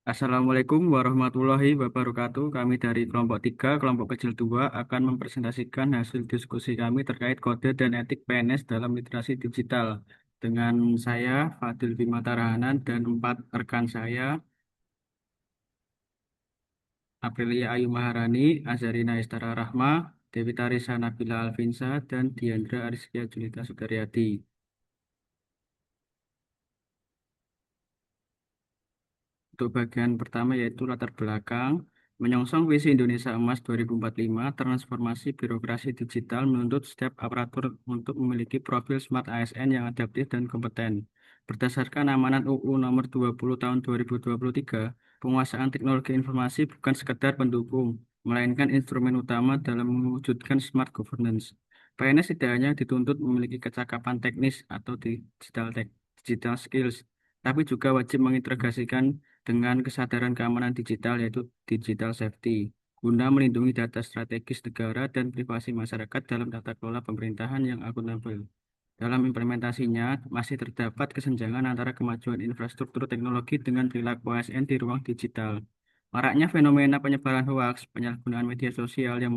Assalamualaikum warahmatullahi wabarakatuh. Kami dari kelompok 3, kelompok kecil 2 akan mempresentasikan hasil diskusi kami terkait kode dan etik PNS dalam literasi digital. Dengan saya, Fadil Bima Tarahanan, dan 4 rekan saya, Aprilia Ayu Maharani, Azarina Istara Rahma, Dewi Tarisa Nabila Alvinsa, dan Diandra Ariskia Julita Sudaryadi. Untuk bagian pertama yaitu latar belakang, menyongsong visi Indonesia Emas 2045, transformasi birokrasi digital menuntut setiap aparatur untuk memiliki profil Smart ASN yang adaptif dan kompeten. Berdasarkan amanat UU Nomor 20 Tahun 2023, penguasaan teknologi informasi bukan sekedar pendukung, melainkan instrumen utama dalam mewujudkan smart governance. PNS tidak hanya dituntut memiliki kecakapan teknis atau digital skills, tapi juga wajib mengintegrasikan dengan kesadaran keamanan digital yaitu digital safety guna melindungi data strategis negara dan privasi masyarakat dalam tata kelola pemerintahan yang akuntabel. Dalam implementasinya, masih terdapat kesenjangan antara kemajuan infrastruktur teknologi dengan perilaku ASN di ruang digital. Maraknya fenomena penyebaran hoaks, penyalahgunaan media sosial yang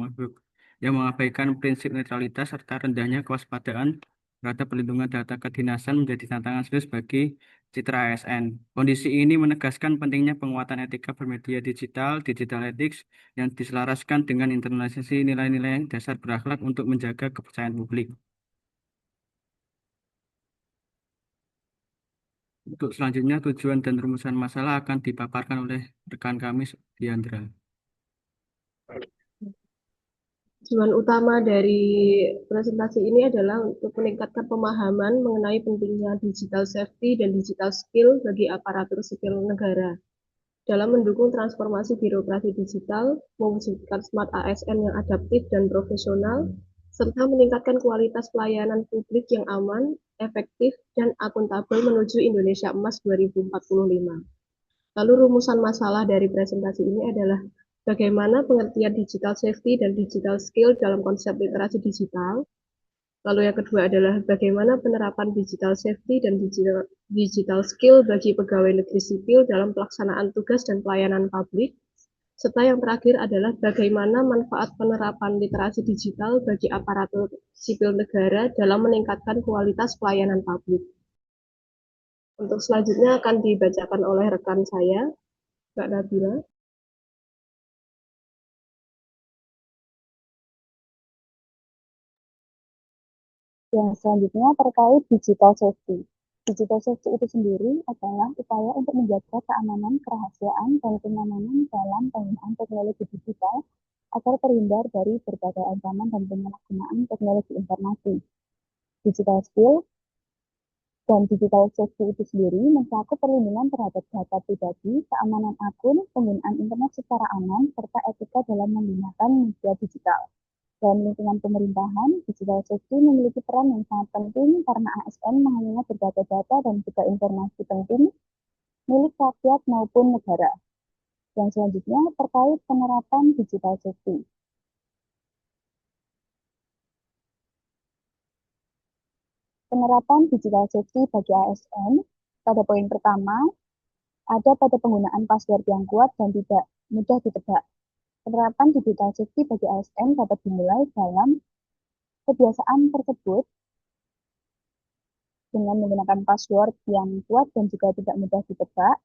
mengabaikan prinsip netralitas serta rendahnya kewaspadaan terhadap perlindungan data kedinasan menjadi tantangan serius bagi citra ASN. Kondisi ini menegaskan pentingnya penguatan etika bermedia digital, digital ethics, yang diselaraskan dengan internalisasi nilai-nilai dasar berakhlak untuk menjaga kepercayaan publik. Untuk selanjutnya, tujuan dan rumusan masalah akan dipaparkan oleh rekan kami, Diandra. Tujuan utama dari presentasi ini adalah untuk meningkatkan pemahaman mengenai pentingnya digital safety dan digital skill bagi aparatur sipil negara dalam mendukung transformasi birokrasi digital, mewujudkan smart ASN yang adaptif dan profesional, serta meningkatkan kualitas pelayanan publik yang aman, efektif, dan akuntabel menuju Indonesia Emas 2045. Lalu rumusan masalah dari presentasi ini adalah bagaimana pengertian digital safety dan digital skill dalam konsep literasi digital. Lalu yang kedua adalah bagaimana penerapan digital safety dan digital skill bagi pegawai negeri sipil dalam pelaksanaan tugas dan pelayanan publik. Serta yang terakhir adalah bagaimana manfaat penerapan literasi digital bagi aparatur sipil negara dalam meningkatkan kualitas pelayanan publik. Untuk selanjutnya akan dibacakan oleh rekan saya, Mbak Nabila. Yang selanjutnya terkait digital safety. Digital safety itu sendiri adalah upaya untuk menjaga keamanan, kerahasiaan, dan kenyamanan dalam penggunaan teknologi digital agar terhindar dari berbagai ancaman dan penyalahgunaan teknologi informasi. Digital skill dan digital safety itu sendiri mencakup perlindungan terhadap data pribadi, keamanan akun, penggunaan internet secara aman, serta etika dalam menggunakan media digital. Dalam lingkungan pemerintahan, digital safety memiliki peran yang sangat penting karena ASN mengelola berbagai data dan juga informasi penting milik rakyat maupun negara. Yang selanjutnya terkait penerapan digital safety. Penerapan digital safety bagi ASN pada poin pertama ada pada penggunaan password yang kuat dan tidak mudah ditebak. Penerapan digital safety bagi ASN dapat dimulai dalam kebiasaan tersebut dengan menggunakan password yang kuat dan juga tidak mudah ditebak,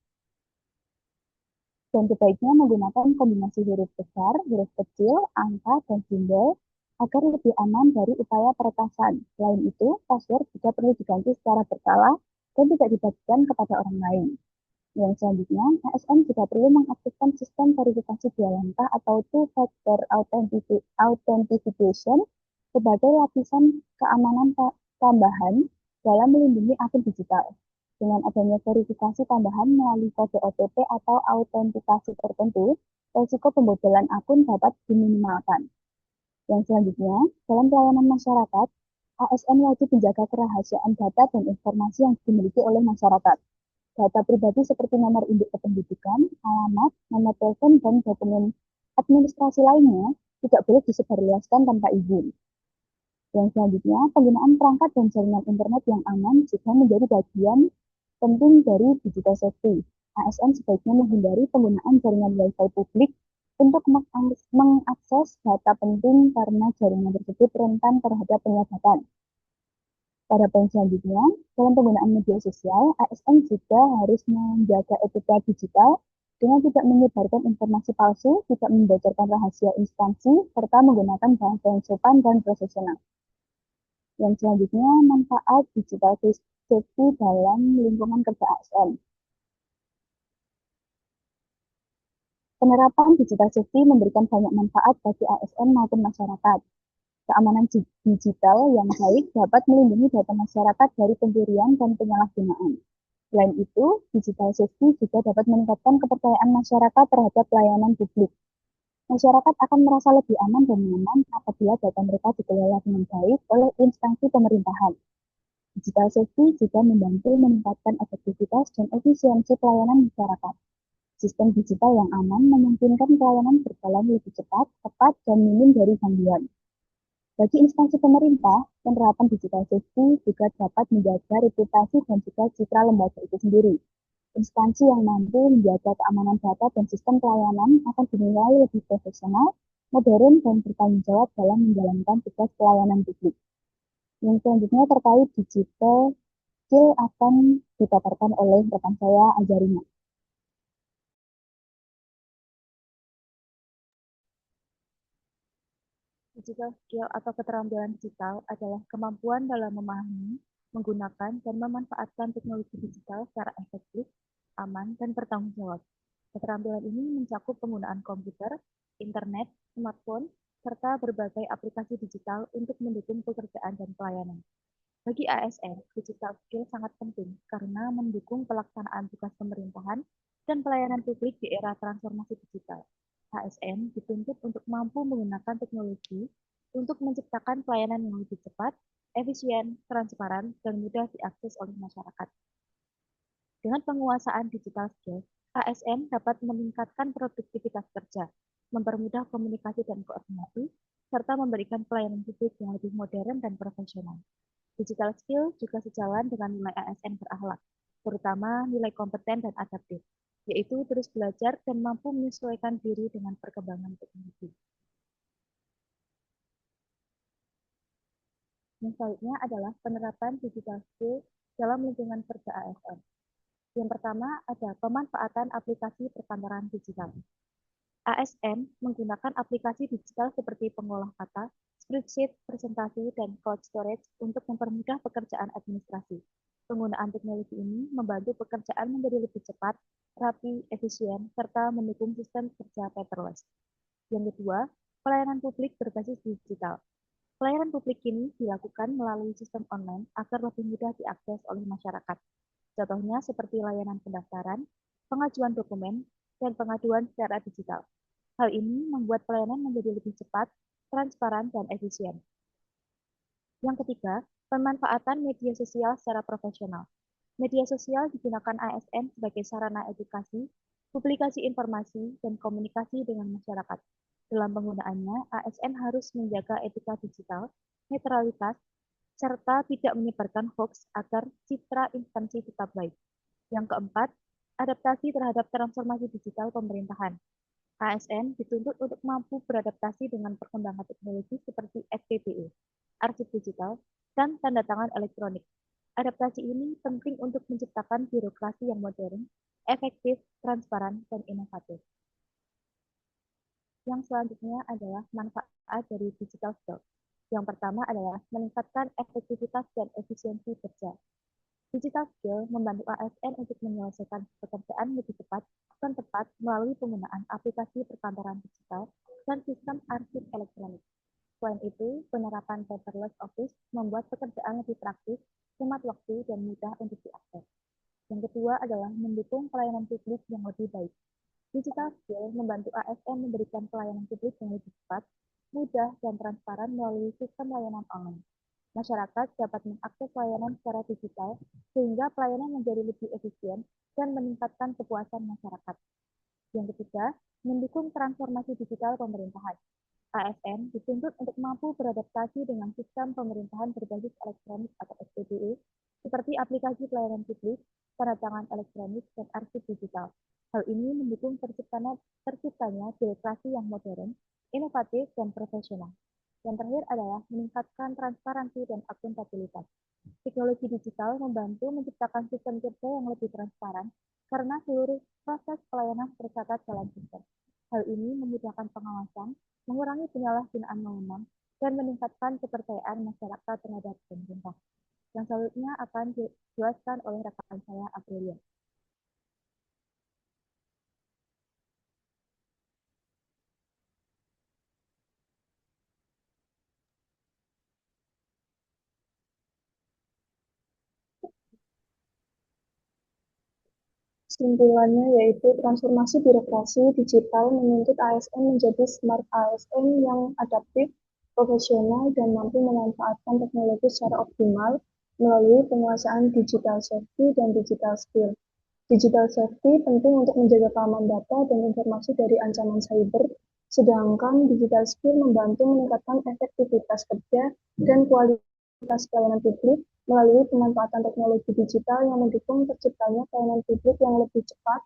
dan sebaiknya menggunakan kombinasi huruf besar, huruf kecil, angka, dan simbol agar lebih aman dari upaya peretasan. Selain itu, password juga perlu diganti secara berkala dan tidak dibagikan kepada orang lain. Yang selanjutnya, ASN juga perlu mengaktifkan sistem verifikasi dua langkah atau two-factor authentication sebagai lapisan keamanan tambahan dalam melindungi akun digital. Dengan adanya verifikasi tambahan melalui kode OTP atau autentikasi tertentu, risiko pembobolan akun dapat diminimalkan. Yang selanjutnya, dalam pelayanan masyarakat, ASN wajib menjaga kerahasiaan data dan informasi yang dimiliki oleh masyarakat. Data pribadi seperti nomor induk kependudukan, alamat, nomor telepon, dan dokumen administrasi lainnya tidak boleh disebarluaskan tanpa izin. Yang selanjutnya, penggunaan perangkat dan jaringan internet yang aman juga menjadi bagian penting dari digital safety. ASN sebaiknya menghindari penggunaan jaringan Wi-Fi publik untuk mengakses data penting karena jaringan tersebut rentan terhadap penyadapan. Pada poin selanjutnya, dalam penggunaan media sosial, ASN juga harus menjaga etika digital dengan tidak menyebarkan informasi palsu, tidak membocorkan rahasia instansi, serta menggunakan bahasa yang sopan dan profesional. Yang selanjutnya, manfaat digital safety dalam lingkungan kerja ASN. Penerapan digital safety memberikan banyak manfaat bagi ASN maupun masyarakat. Keamanan digital yang baik dapat melindungi data masyarakat dari pencurian dan penyalahgunaan. Selain itu, digital safety juga dapat meningkatkan kepercayaan masyarakat terhadap pelayanan publik. Masyarakat akan merasa lebih aman dan nyaman apabila data mereka dikelola dengan baik oleh instansi pemerintahan. Digital safety juga membantu meningkatkan efektivitas dan efisiensi pelayanan masyarakat. Sistem digital yang aman memungkinkan pelayanan berjalan lebih cepat, tepat, dan minim dari gangguan. Bagi instansi pemerintah, penerapan digital safety juga dapat menjaga reputasi dan juga citra lembaga itu sendiri. Instansi yang mampu menjaga keamanan data dan sistem pelayanan akan dinilai lebih profesional, modern, dan bertanggung jawab dalam menjalankan tugas pelayanan publik. Yang selanjutnya terkait digital skill akan dipaparkan oleh rekan saya, Azarina. Digital skill atau keterampilan digital adalah kemampuan dalam memahami, menggunakan, dan memanfaatkan teknologi digital secara efektif, aman, dan bertanggung jawab. Keterampilan ini mencakup penggunaan komputer, internet, smartphone, serta berbagai aplikasi digital untuk mendukung pekerjaan dan pelayanan. Bagi ASN, digital skill sangat penting karena mendukung pelaksanaan tugas pemerintahan dan pelayanan publik di era transformasi digital. ASN dituntut untuk mampu menggunakan teknologi untuk menciptakan pelayanan yang lebih cepat, efisien, transparan, dan mudah diakses oleh masyarakat. Dengan penguasaan digital skill, ASN dapat meningkatkan produktivitas kerja, mempermudah komunikasi dan koordinasi, serta memberikan pelayanan publik yang lebih modern dan profesional. Digital skill juga sejalan dengan nilai ASN berakhlak, terutama nilai kompeten dan adaptif, yaitu terus belajar dan mampu menyesuaikan diri dengan perkembangan teknologi. Yang selanjutnya adalah penerapan digital skill dalam lingkungan kerja ASN. Yang pertama ada pemanfaatan aplikasi perkantoran digital. ASN menggunakan aplikasi digital seperti pengolah kata, spreadsheet, presentasi, dan cloud storage untuk mempermudah pekerjaan administrasi. Penggunaan teknologi ini membantu pekerjaan menjadi lebih cepat, rapi, efisien, serta mendukung sistem kerja paperless. Yang kedua, pelayanan publik berbasis digital. Pelayanan publik ini dilakukan melalui sistem online agar lebih mudah diakses oleh masyarakat. Contohnya seperti layanan pendaftaran, pengajuan dokumen, dan pengaduan secara digital. Hal ini membuat pelayanan menjadi lebih cepat, transparan, dan efisien. Yang ketiga, pemanfaatan media sosial secara profesional. Media sosial digunakan ASN sebagai sarana edukasi, publikasi informasi, dan komunikasi dengan masyarakat. Dalam penggunaannya, ASN harus menjaga etika digital, netralitas, serta tidak menyebarkan hoax agar citra instansi tetap baik. Yang keempat, adaptasi terhadap transformasi digital pemerintahan. ASN dituntut untuk mampu beradaptasi dengan perkembangan teknologi seperti SPBE, arsip digital, dan tanda tangan elektronik. Adaptasi ini penting untuk menciptakan birokrasi yang modern, efektif, transparan, dan inovatif. Yang selanjutnya adalah manfaat dari digital skill. Yang pertama adalah meningkatkan efektivitas dan efisiensi kerja. Digital skill membantu ASN untuk menyelesaikan pekerjaan lebih cepat dan tepat melalui penggunaan aplikasi perkantoran digital dan sistem arsip elektronik. Selain itu, penerapan paperless office membuat pekerjaan lebih praktis, hemat waktu, dan mudah untuk diakses. Yang kedua adalah mendukung pelayanan publik yang lebih baik. Digital skill membantu ASN memberikan pelayanan publik yang lebih cepat, mudah, dan transparan melalui sistem layanan online. Masyarakat dapat mengakses layanan secara digital sehingga pelayanan menjadi lebih efisien dan meningkatkan kepuasan masyarakat. Yang ketiga, mendukung transformasi digital pemerintahan. ASN dituntut untuk mampu beradaptasi dengan sistem pemerintahan berbasis elektronik atau SPBE, seperti aplikasi pelayanan publik, tanda tangan elektronik, dan arsip digital. Hal ini mendukung terciptanya birokrasi yang modern, inovatif, dan profesional. Yang terakhir adalah meningkatkan transparansi dan akuntabilitas. Teknologi digital membantu menciptakan sistem kerja yang lebih transparan karena seluruh proses pelayanan tercatat dalam sistem. Hal ini memudahkan pengawasan, mengurangi penyalahgunaan wewenang, dan meningkatkan kepercayaan masyarakat terhadap pemerintah. Yang selanjutnya akan dijelaskan oleh rekan saya, Aprilia. Kesimpulannya yaitu transformasi birokrasi digital menuntut ASN menjadi smart ASN yang adaptif, profesional, dan mampu memanfaatkan teknologi secara optimal melalui penguasaan digital safety dan digital skill. Digital safety penting untuk menjaga keamanan data dan informasi dari ancaman cyber, sedangkan digital skill membantu meningkatkan efektivitas kerja dan kualitas pelayanan publik melalui pemanfaatan teknologi digital yang mendukung terciptanya pelayanan publik yang lebih cepat,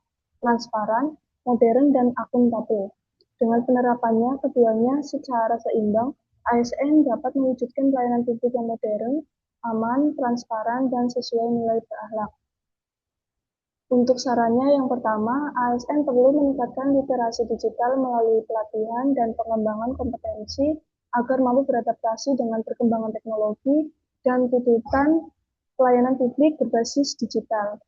transparan, modern, dan akuntabel. Dengan penerapannya keduanya secara seimbang, ASN dapat mewujudkan pelayanan publik yang modern, aman, transparan, dan sesuai nilai berakhlak. Untuk sarannya yang pertama, ASN perlu meningkatkan literasi digital melalui pelatihan dan pengembangan kompetensi agar mampu beradaptasi dengan perkembangan teknologi dan tuntutan pelayanan publik berbasis digital.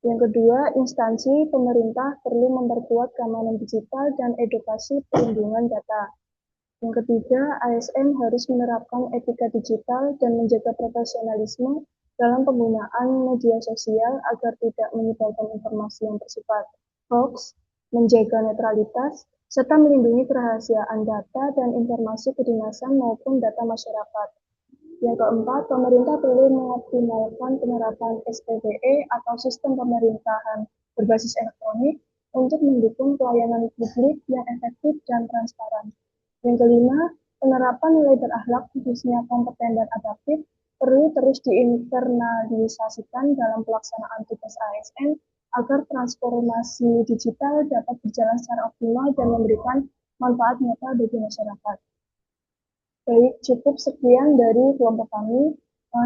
Yang kedua, instansi pemerintah perlu memperkuat keamanan digital dan edukasi perlindungan data. Yang ketiga, ASN harus menerapkan etika digital dan menjaga profesionalisme dalam penggunaan media sosial agar tidak menyebarkan informasi yang bersifat hoax, menjaga netralitas, serta melindungi kerahasiaan data dan informasi kedinasan maupun data masyarakat. Yang keempat, pemerintah perlu mengoptimalkan penerapan SPBE atau sistem pemerintahan berbasis elektronik untuk mendukung pelayanan publik yang efektif dan transparan. Yang kelima, penerapan nilai berakhlak khususnya kompeten dan adaptif perlu terus diinternalisasikan dalam pelaksanaan tugas ASN agar transformasi digital dapat berjalan secara optimal dan memberikan manfaat nyata bagi masyarakat. Baik, cukup sekian dari kelompok kami.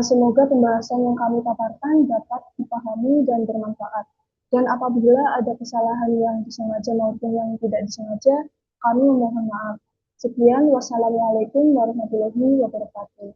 Semoga pembahasan yang kami paparkan dapat dipahami dan bermanfaat. Dan apabila ada kesalahan yang disengaja maupun yang tidak disengaja, kami memohon maaf. Sekian, wassalamualaikum warahmatullahi wabarakatuh.